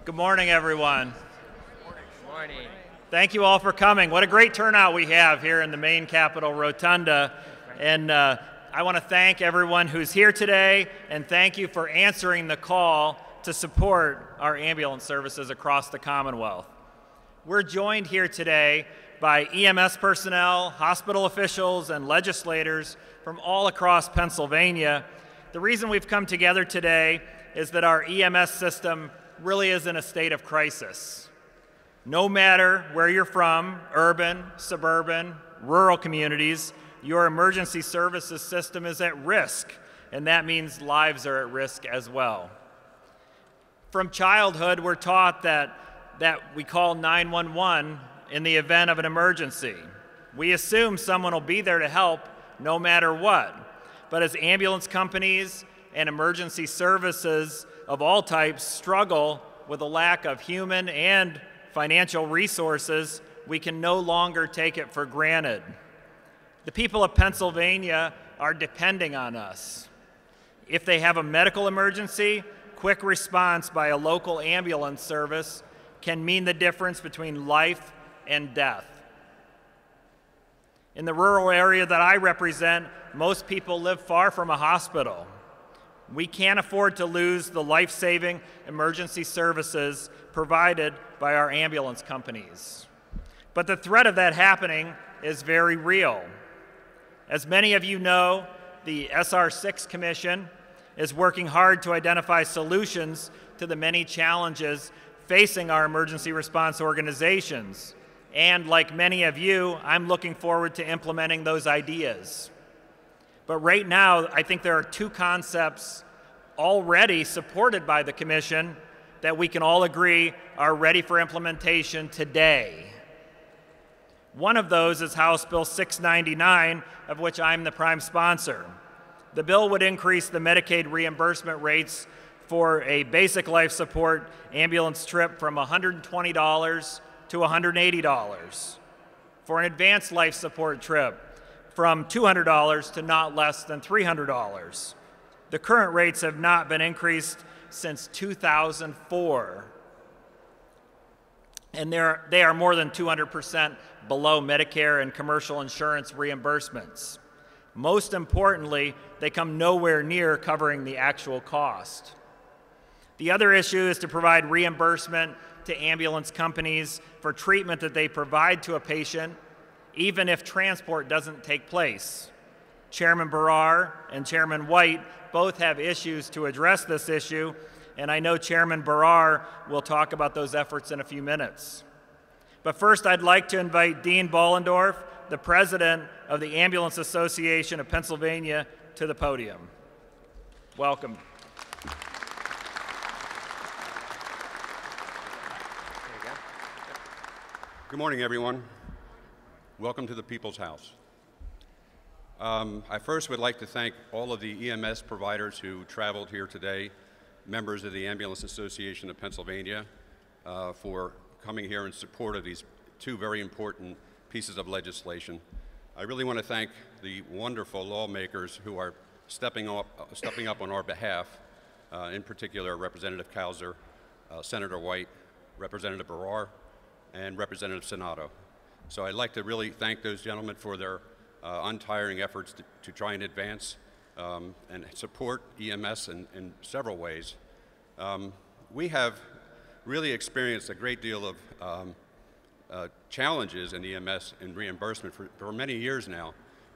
Good morning, everyone. Good morning. Thank you all for coming. What a great turnout we have here in the main Capitol Rotunda. And I want to thank everyone who's here today, and thank you for answering the call to support our ambulance services across the Commonwealth. We're joined here today by EMS personnel, hospital officials, and legislators from all across Pennsylvania. The reason we've come together today is that our EMS system really is in a state of crisis. No matter where you're from, urban, suburban, rural communities, your emergency services system is at risk, and that means lives are at risk as well. From childhood, we're taught that we call 911 in the event of an emergency. We assume someone will be there to help no matter what. But as ambulance companies and emergency services of all types struggle with a lack of human and financial resources, we can no longer take it for granted. The people of Pennsylvania are depending on us. If they have a medical emergency, quick response by a local ambulance service can mean the difference between life and death. In the rural area that I represent, most people live far from a hospital. We can't afford to lose the life-saving emergency services provided by our ambulance companies. But the threat of that happening is very real. As many of you know, the SR6 Commission is working hard to identify solutions to the many challenges facing our emergency response organizations. And like many of you, I'm looking forward to implementing those ideas. But right now, I think there are two concepts already supported by the Commission that we can all agree are ready for implementation today. One of those is House Bill 699, of which I'm the prime sponsor. The bill would increase the Medicaid reimbursement rates for a basic life support ambulance trip from $120 to $180, for an advanced life support trip from $200 to not less than $300. The current rates have not been increased since 2004, and they are more than 200% below Medicare and commercial insurance reimbursements. Most importantly, they come nowhere near covering the actual cost. The other issue is to provide reimbursement to ambulance companies for treatment that they provide to a patient, even if transport doesn't take place. Chairman Barrar and Chairman White both have issues to address this issue, and I know Chairman Barrar will talk about those efforts in a few minutes. But first, I'd like to invite Dean Bollendorf, the president of the Ambulance Association of Pennsylvania, to the podium. Welcome. Good morning, everyone. Welcome to the People's House. I first would like to thank all of the EMS providers who traveled here today, members of the Ambulance Association of Pennsylvania, for coming here in support of these two very important pieces of legislation. I really want to thank the wonderful lawmakers who are stepping up on our behalf, in particular Representative Kauser, Senator White, Representative Barrar, and Representative Sonato. So I'd like to really thank those gentlemen for their untiring efforts to try and advance and support EMS in several ways. We have really experienced a great deal of challenges in EMS and reimbursement for many years now.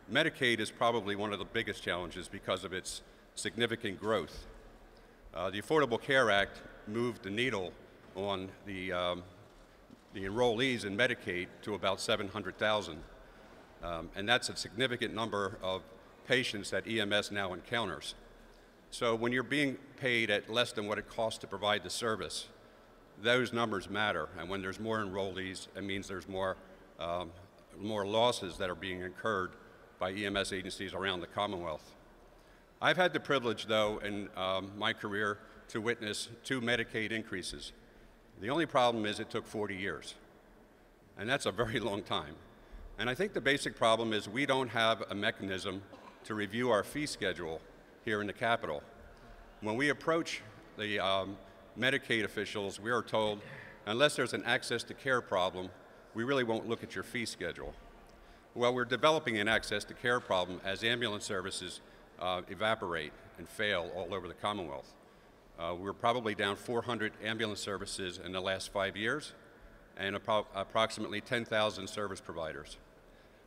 Medicaid is probably one of the biggest challenges because of its significant growth. The Affordable Care Act moved the needle on the enrollees in Medicaid to about 700,000. And that's a significant number of patients that EMS now encounters. So when you're being paid at less than what it costs to provide the service, those numbers matter. And when there's more enrollees, it means there's more losses that are being incurred by EMS agencies around the Commonwealth. I've had the privilege, though, in my career to witness 2 Medicaid increases. The only problem is it took 40 years, and that's a very long time. And I think the basic problem is we don't have a mechanism to review our fee schedule here in the Capitol. When we approach the Medicaid officials, we are told, unless there's an access to care problem, we really won't look at your fee schedule. Well, we're developing an access to care problem as ambulance services evaporate and fail all over the Commonwealth. We're probably down 400 ambulance services in the last 5 years and approximately 10,000 service providers.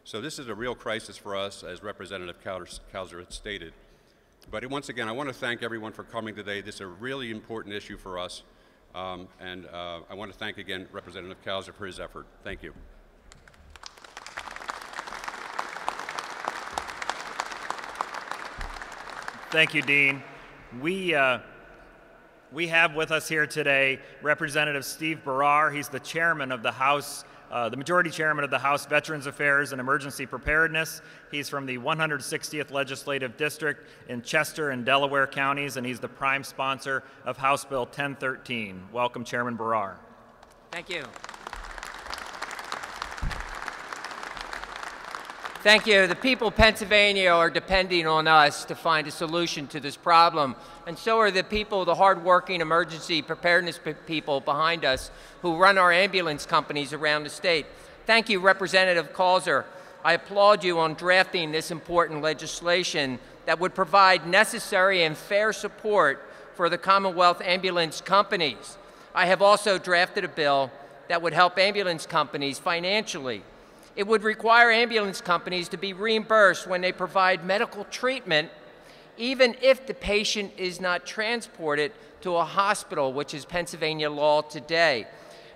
So this is a real crisis for us, as Representative Cowser had stated. But once again, I want to thank everyone for coming today. This is a really important issue for us. I want to thank again Representative Cowser for his effort. Thank you. Thank you, Dean. We have with us here today Representative Steve Barrar. He's the chairman of the House, the majority chairman of the House Veterans Affairs and Emergency Preparedness. He's from the 160th Legislative District in Chester and Delaware counties, and he's the prime sponsor of House Bill 1013. Welcome, Chairman Barrar. Thank you. Thank you. The people of Pennsylvania are depending on us to find a solution to this problem, and so are the people, the hardworking emergency preparedness people behind us who run our ambulance companies around the state. Thank you, Representative Cowser. I applaud you on drafting this important legislation that would provide necessary and fair support for the Commonwealth ambulance companies. I have also drafted a bill that would help ambulance companies financially. It would require ambulance companies to be reimbursed when they provide medical treatment, even if the patient is not transported to a hospital, which is Pennsylvania law today.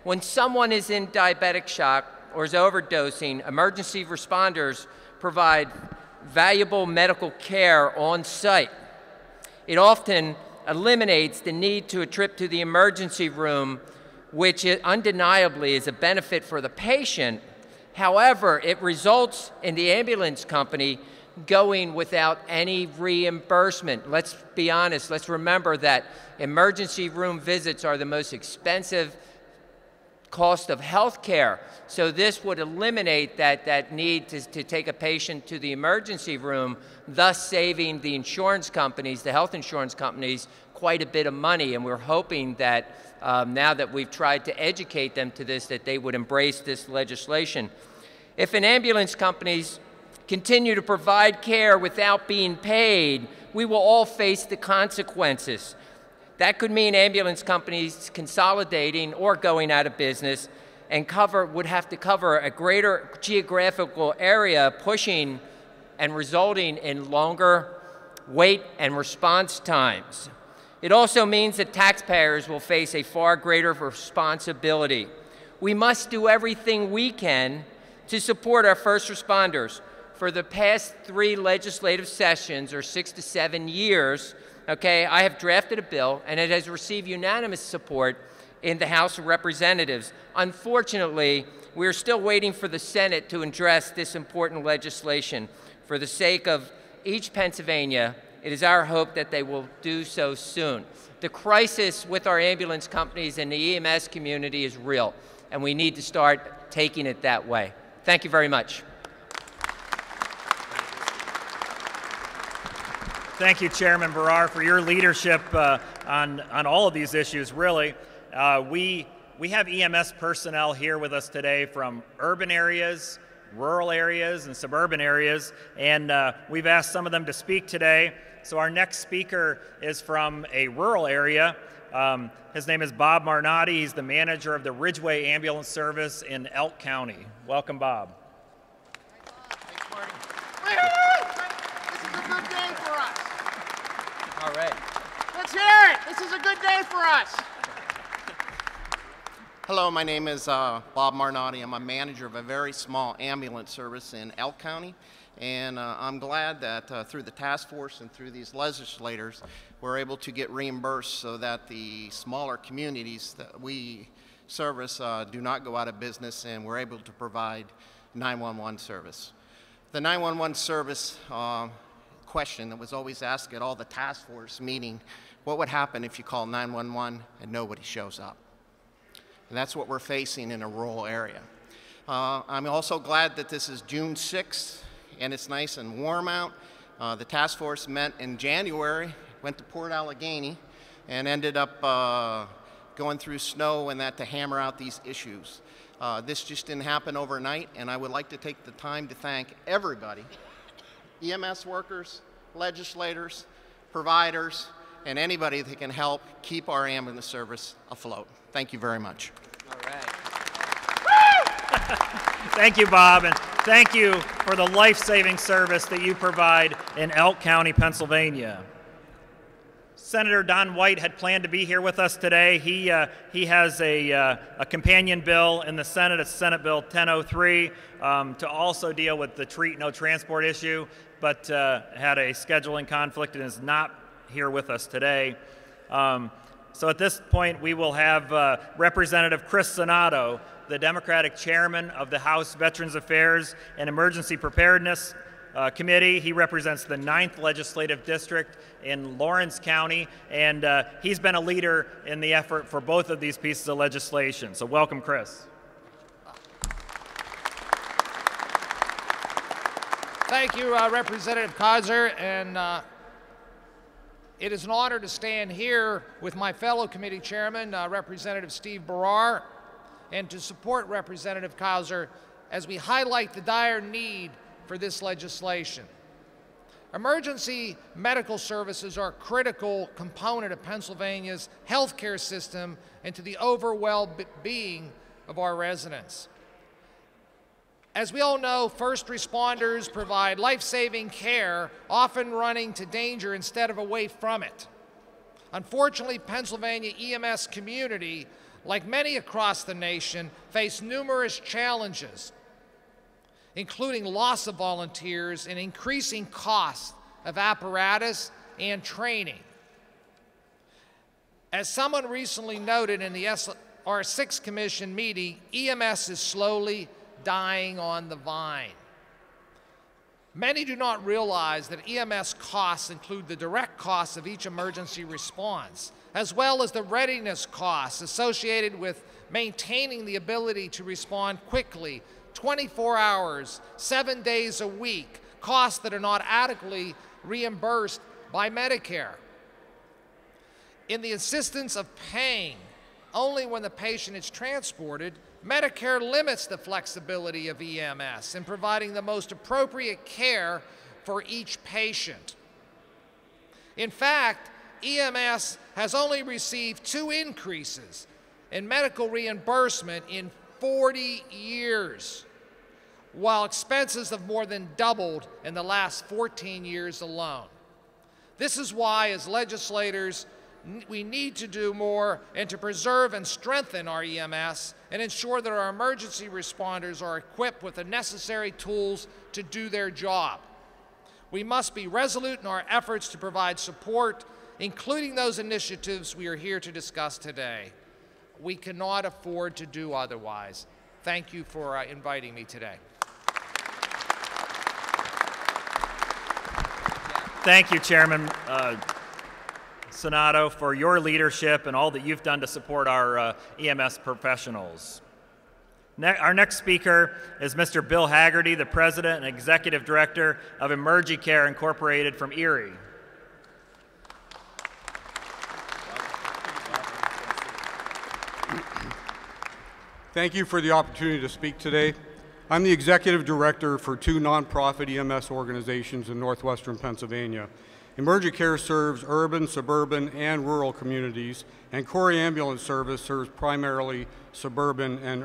When someone is in diabetic shock or is overdosing, emergency responders provide valuable medical care on site. It often eliminates the need to a trip to the emergency room, which undeniably is a benefit for the patient. However, it results in the ambulance company going without any reimbursement. Let's be honest, let's remember that emergency room visits are the most expensive cost of health care. So this would eliminate that need to take a patient to the emergency room, thus saving the insurance companies, the health insurance companies, quite a bit of money. And we're hoping that now that we've tried to educate them to this, that they would embrace this legislation. If an ambulance companies continue to provide care without being paid, we will all face the consequences. That could mean ambulance companies consolidating or going out of business and would have to cover a greater geographical area, pushing and resulting in longer wait and response times. It also means that taxpayers will face a far greater responsibility. We must do everything we can to support our first responders. For the past 3 legislative sessions, or 6 to 7 years, okay, I have drafted a bill, and it has received unanimous support in the House of Representatives. Unfortunately, we're still waiting for the Senate to address this important legislation. For the sake of each Pennsylvania, it is our hope that they will do so soon. The crisis with our ambulance companies and the EMS community is real, and we need to start taking it that way. Thank you very much. Thank you, Chairman Barrar, for your leadership on all of these issues, really. We have EMS personnel here with us today from urban areas, rural areas, and suburban areas, and we've asked some of them to speak today. So our next speaker is from a rural area. His name is Bob Marnotti. He's the manager of the Ridgeway Ambulance Service in Elk County. Welcome, Bob. Thanks, Marty. This is a good day for us. All right. Let's hear it. This is a good day for us. Hello, my name is Bob Marnotti. I'm a manager of a very small ambulance service in Elk County. And I'm glad that through the task force and through these legislators, we're able to get reimbursed so that the smaller communities that we service do not go out of business, and we're able to provide 911 service. The 911 service question that was always asked at all the task force meeting, what would happen if you call 911 and nobody shows up? And that's what we're facing in a rural area. I'm also glad that this is June 6th. And it's nice and warm out. The task force met in January, went to Port Allegheny, and ended up going through snow and that to hammer out these issues. This just didn't happen overnight, and I would like to take the time to thank everybody, EMS workers, legislators, providers, and anybody that can help keep our ambulance service afloat. Thank you very much. All right. Thank you, Bob, and thank you for the life-saving service that you provide in Elk County, Pennsylvania. Senator Don White had planned to be here with us today. He has a companion bill in the Senate. It's Senate Bill 1003 to also deal with the treat no transport issue, but had a scheduling conflict and is not here with us today. So at this point, we will have Representative Chris Sonato, the Democratic chairman of the House Veterans Affairs and Emergency Preparedness Committee. He represents the 9th Legislative District in Lawrence County, and he's been a leader in the effort for both of these pieces of legislation. So welcome, Chris. Thank you, Representative Kaiser, and it is an honor to stand here with my fellow committee chairman, Representative Steve Barrar, and to support Representative Kaiser as we highlight the dire need for this legislation. Emergency medical services are a critical component of Pennsylvania's healthcare system and to the overall well-being of our residents. As we all know, first responders provide life-saving care, often running to danger instead of away from it. Unfortunately, Pennsylvania EMS community, like many across the nation, face numerous challenges, including loss of volunteers and increasing costs of apparatus and training. As someone recently noted in the SR6 Commission meeting, EMS is slowly dying on the vine. Many do not realize that EMS costs include the direct costs of each emergency response, as well as the readiness costs associated with maintaining the ability to respond quickly, 24 hours, 7 days a week, costs that are not adequately reimbursed by Medicare. In the insistence of paying only when the patient is transported, Medicare limits the flexibility of EMS in providing the most appropriate care for each patient. In fact, EMS has only received 2 increases in medical reimbursement in 40 years, while expenses have more than doubled in the last 14 years alone. This is why, as legislators, we need to do more and to preserve and strengthen our EMS and ensure that our emergency responders are equipped with the necessary tools to do their job. We must be resolute in our efforts to provide support, including those initiatives we are here to discuss today. We cannot afford to do otherwise. Thank you for inviting me today. Thank you, Chairman Sonato, for your leadership and all that you've done to support our EMS professionals. Our next speaker is Mr. Bill Haggerty, the President and Executive Director of Emergy Care Incorporated from Erie. Thank you for the opportunity to speak today. I'm the Executive Director for 2 nonprofit EMS organizations in northwestern Pennsylvania. Emergy Care serves urban, suburban, and rural communities, and Corey Ambulance Service serves primarily suburban and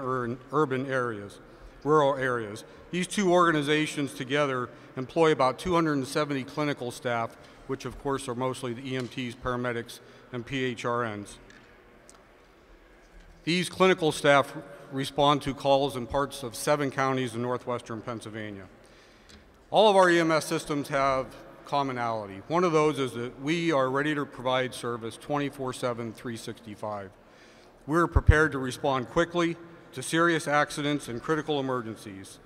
urban areas, rural areas. These 2 organizations together employ about 270 clinical staff, which of course are mostly the EMTs, paramedics, and PHRNs. These clinical staff respond to calls in parts of 7 counties in northwestern Pennsylvania. All of our EMS systems have commonality. One of those is that we are ready to provide service 24/7, 365. We're prepared to respond quickly to serious accidents and critical emergencies.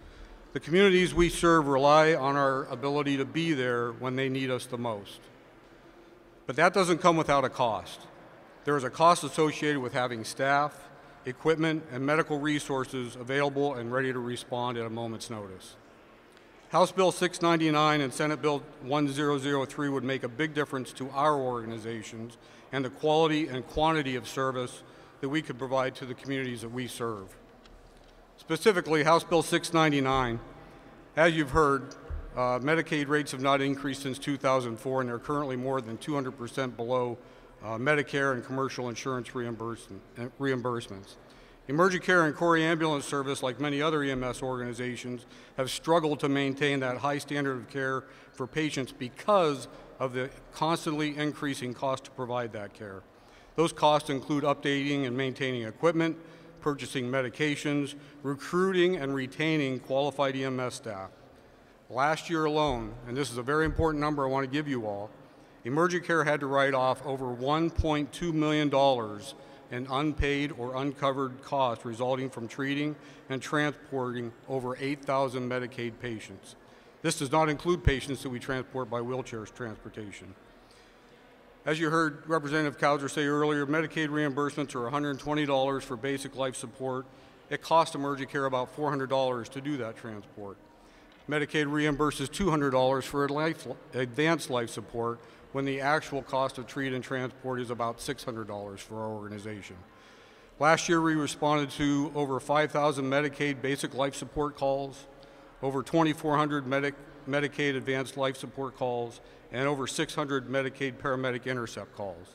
The communities we serve rely on our ability to be there when they need us the most. But that doesn't come without a cost. There is a cost associated with having staff, equipment, and medical resources available and ready to respond at a moment's notice. House Bill 699 and Senate Bill 1003 would make a big difference to our organizations and the quality and quantity of service that we could provide to the communities that we serve. Specifically, House Bill 699, as you've heard, Medicaid rates have not increased since 2004, and they're currently more than 200% below Medicare and commercial insurance reimbursements. Emergent Care and Corey Ambulance Service, like many other EMS organizations, have struggled to maintain that high standard of care for patients because of the constantly increasing cost to provide that care. Those costs include updating and maintaining equipment, purchasing medications, recruiting and retaining qualified EMS staff. Last year alone, and this is a very important number I want to give you all, Emergent Care had to write off over $1.2 million in unpaid or uncovered costs resulting from treating and transporting over 8,000 Medicaid patients. This does not include patients that we transport by wheelchairs transportation. As you heard Representative Cowser say earlier, Medicaid reimbursements are $120 for basic life support. It costs Emergent Care about $400 to do that transport. Medicaid reimburses $200 for advanced life support when the actual cost of treat and transport is about $600 for our organization. Last year, we responded to over 5,000 Medicaid basic life support calls, over 2,400 Medicaid advanced life support calls, and over 600 Medicaid paramedic intercept calls.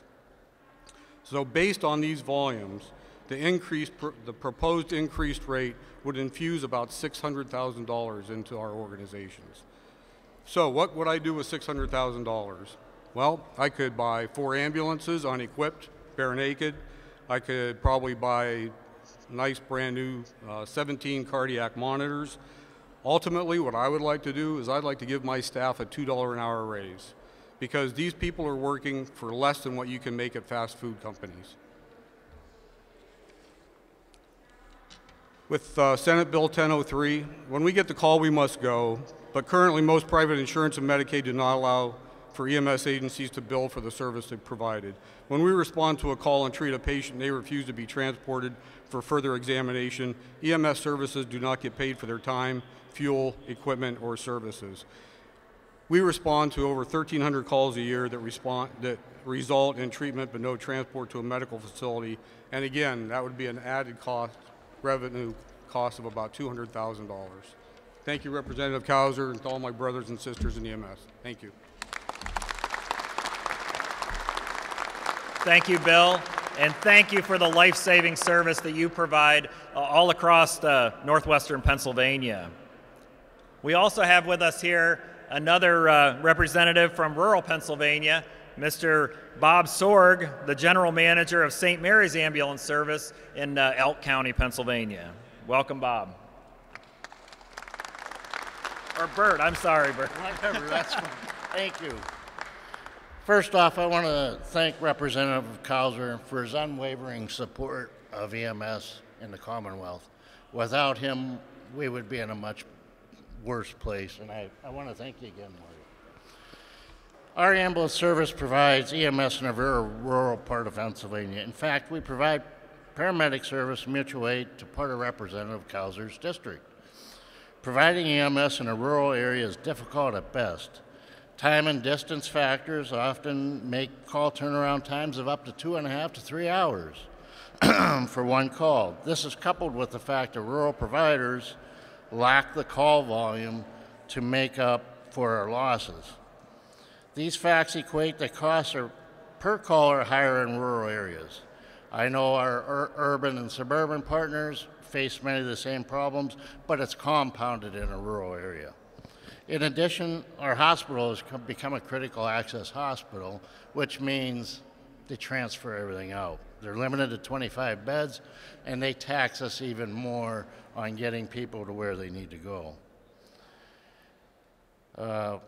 So based on these volumes, the proposed increased rate would infuse about $600,000 into our organizations. So what would I do with $600,000? Well, I could buy 4 ambulances unequipped, bare naked. I could probably buy nice brand new 17 cardiac monitors. Ultimately, what I would like to do is I'd like to give my staff a $2 an hour raise, because these people are working for less than what you can make at fast food companies. With Senate Bill 1003, when we get the call, we must go, but currently most private insurance and Medicaid do not allow for EMS agencies to bill for the service they've provided. When we respond to a call and treat a patient, they refuse to be transported for further examination. EMS services do not get paid for their time, fuel, equipment, or services. We respond to over 1,300 calls a year that result in treatment but no transport to a medical facility. And again, that would be an added revenue cost of about $200,000. Thank you, Representative Cowser, and to all my brothers and sisters in EMS. Thank you. Thank you, Bill, and thank you for the life-saving service that you provide all across northwestern Pennsylvania. We also have with us here another representative from rural Pennsylvania, Mr. Bob Sorg, the General Manager of St. Mary's Ambulance Service in Elk County, Pennsylvania. Welcome, Bob. Or Bert, I'm sorry, Bert. Whatever, that's fine. Thank you. First off, I want to thank Representative Cowser for his unwavering support of EMS in the Commonwealth. Without him, we would be in a much worse place, and I want to thank you again, Marty. Our ambulance service provides EMS in a very rural part of Pennsylvania. In fact, we provide paramedic service mutual aid to part of Representative Cowser's district. Providing EMS in a rural area is difficult at best. Time and distance factors often make call turnaround times of up to 2.5 to 3 hours for one call. This is coupled with the fact that rural providers lack the call volume to make up for our losses. These facts equate that costs per call are higher in rural areas. I know our urban and suburban partners face many of the same problems, but it's compounded in a rural area. In addition, our hospital has become a critical access hospital, which means they transfer everything out. They're limited to 25 beds, and they tax us even more on getting people to where they need to go. Our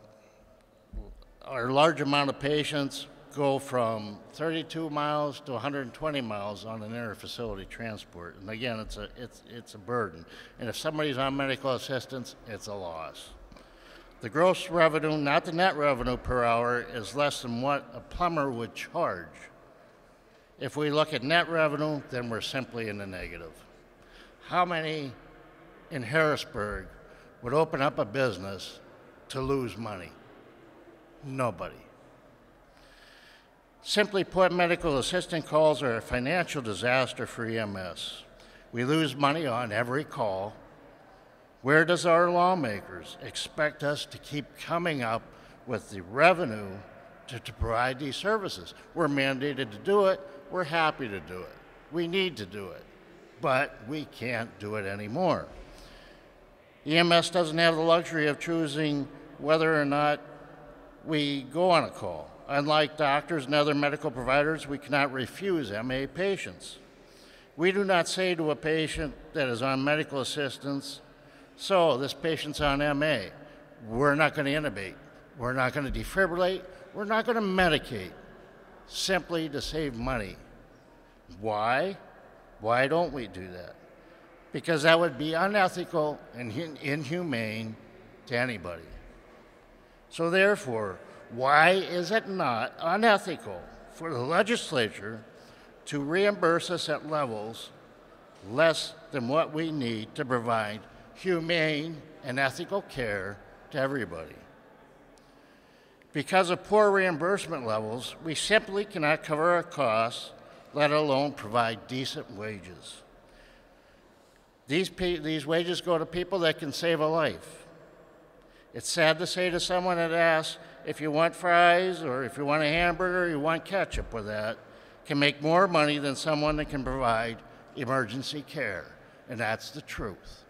large amount of patients go from 32 miles to 120 miles on an inter-facility transport. And again, it's a burden. And if somebody's on medical assistance, it's a loss. The gross revenue, not the net revenue per hour, is less than what a plumber would charge. If we look at net revenue, then we're simply in the negative. How many in Harrisburg would open up a business to lose money? Nobody. Simply put, medical assistant calls are a financial disaster for EMS. We lose money on every call. Where does our lawmakers expect us to keep coming up with the revenue to provide these services? We're mandated to do it. We're happy to do it. We need to do it, but we can't do it anymore. EMS doesn't have the luxury of choosing whether or not we go on a call. Unlike doctors and other medical providers, we cannot refuse MA patients. We do not say to a patient that is on medical assistance, so this patient's on MA, we're not going to intubate, we're not going to defibrillate, we're not going to medicate, simply to save money. Why? Why don't we do that? Because that would be unethical and inhumane to anybody. So therefore, why is it not unethical for the legislature to reimburse us at levels less than what we need to provide humane and ethical care to everybody? Because of poor reimbursement levels, we simply cannot cover our costs, let alone provide decent wages. These wages go to people that can save a life. It's sad to say to someone that asks if you want fries or if you want a hamburger, you want ketchup with that, can make more money than someone that can provide emergency care. And that's the truth.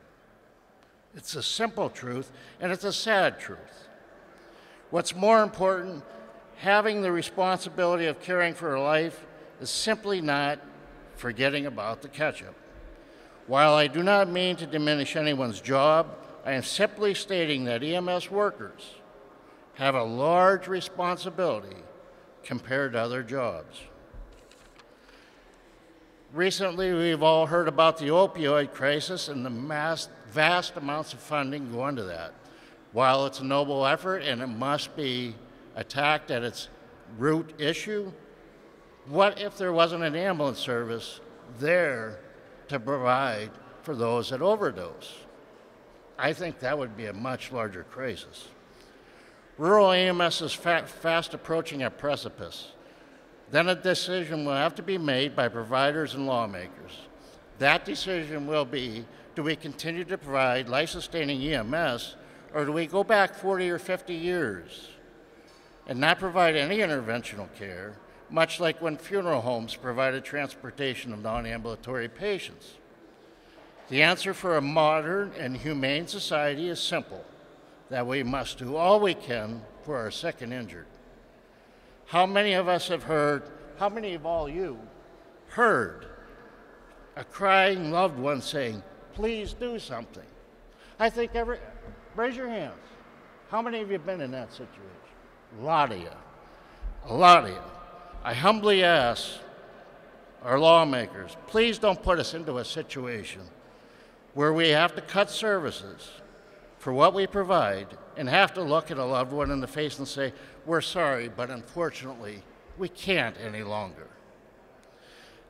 It's a simple truth, and it's a sad truth. What's more important, having the responsibility of caring for a life is simply not forgetting about the ketchup. While I do not mean to diminish anyone's job, I am simply stating that EMS workers have a large responsibility compared to other jobs. Recently, we've all heard about the opioid crisis and the vast amounts of funding going to that. While it's a noble effort and it must be attacked at its root issue, what if there wasn't an ambulance service there to provide for those that overdose? I think that would be a much larger crisis. Rural EMS is fast approaching a precipice. Then a decision will have to be made by providers and lawmakers. That decision will be, do we continue to provide life-sustaining EMS, or do we go back 40 or 50 years and not provide any interventional care, much like when funeral homes provided transportation of non-ambulatory patients? The answer for a modern and humane society is simple, that we must do all we can for our sick and injured. How many of us have heard, how many of all you heard a crying loved one saying, please do something? I think raise your hands. How many of you have been in that situation? A lot of you. A lot of you. I humbly ask our lawmakers, please don't put us into a situation where we have to cut services for what we provide and have to look at a loved one in the face and say, we're sorry, but unfortunately, we can't any longer.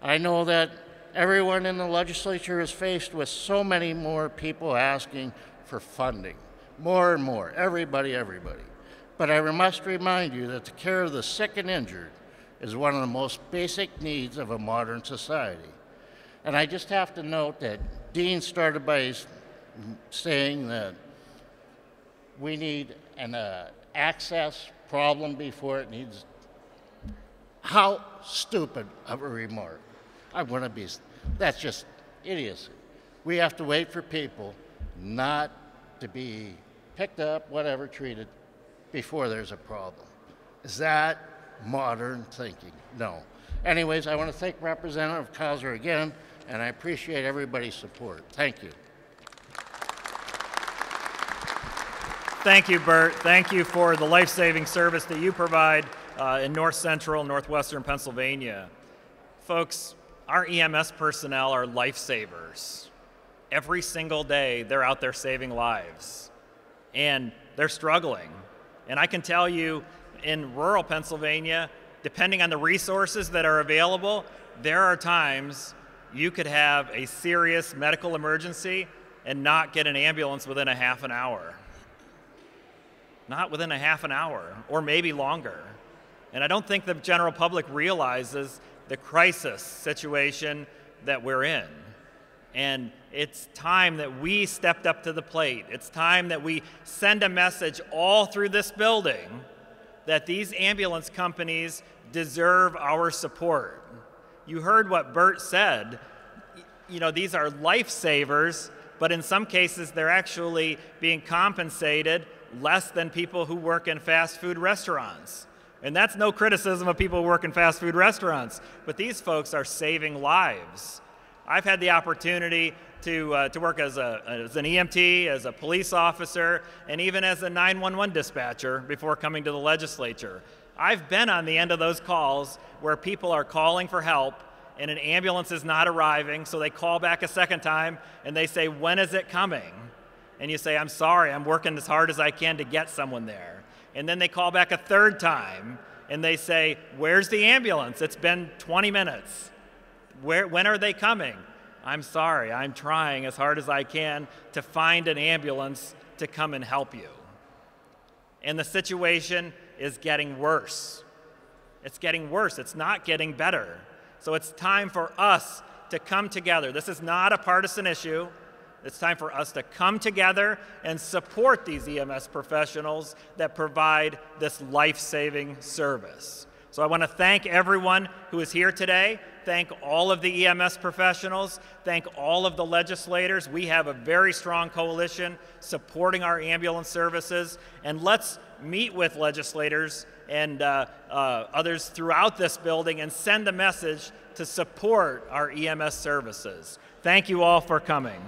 I know that everyone in the legislature is faced with so many more people asking for funding, more and more, everybody. But I must remind you that the care of the sick and injured is one of the most basic needs of a modern society. And I just have to note that Dean started by saying that we need an access problem before it needs. How stupid of a remark. That's just idiocy. We have to wait for people not to be picked up, whatever, treated before there's a problem. Is that modern thinking? No. Anyways, I want to thank Representative Kauser again, and I appreciate everybody's support. Thank you. Thank you, Bert. Thank you for the life-saving service that you provide in north central, northwestern Pennsylvania. Folks, our EMS personnel are lifesavers. Every single day, they're out there saving lives, and they're struggling. And I can tell you, in rural Pennsylvania, depending on the resources that are available, there are times you could have a serious medical emergency and not get an ambulance within a half an hour. Not within a half an hour, or maybe longer. And I don't think the general public realizes the crisis situation that we're in. And it's time that we stepped up to the plate. It's time that we send a message all through this building that these ambulance companies deserve our support. You heard what Bert said. You know, these are lifesavers, but in some cases they're actually being compensated less than people who work in fast food restaurants. And that's no criticism of people who work in fast food restaurants, but these folks are saving lives. I've had the opportunity to work as an EMT, as a police officer, and even as a 911 dispatcher before coming to the legislature. I've been on the end of those calls where people are calling for help and an ambulance is not arriving, so they call back a second time and they say, when is it coming? And you say, I'm sorry, I'm working as hard as I can to get someone there. And then they call back a third time and they say, where's the ambulance? It's been 20 minutes. When are they coming? I'm sorry, I'm trying as hard as I can to find an ambulance to come and help you. And the situation is getting worse. It's getting worse, it's not getting better. So it's time for us to come together. This is not a partisan issue. It's time for us to come together and support these EMS professionals that provide this life-saving service. So I want to thank everyone who is here today. Thank all of the EMS professionals. Thank all of the legislators. We have a very strong coalition supporting our ambulance services. And let's meet with legislators and others throughout this building and send a message to support our EMS services. Thank you all for coming.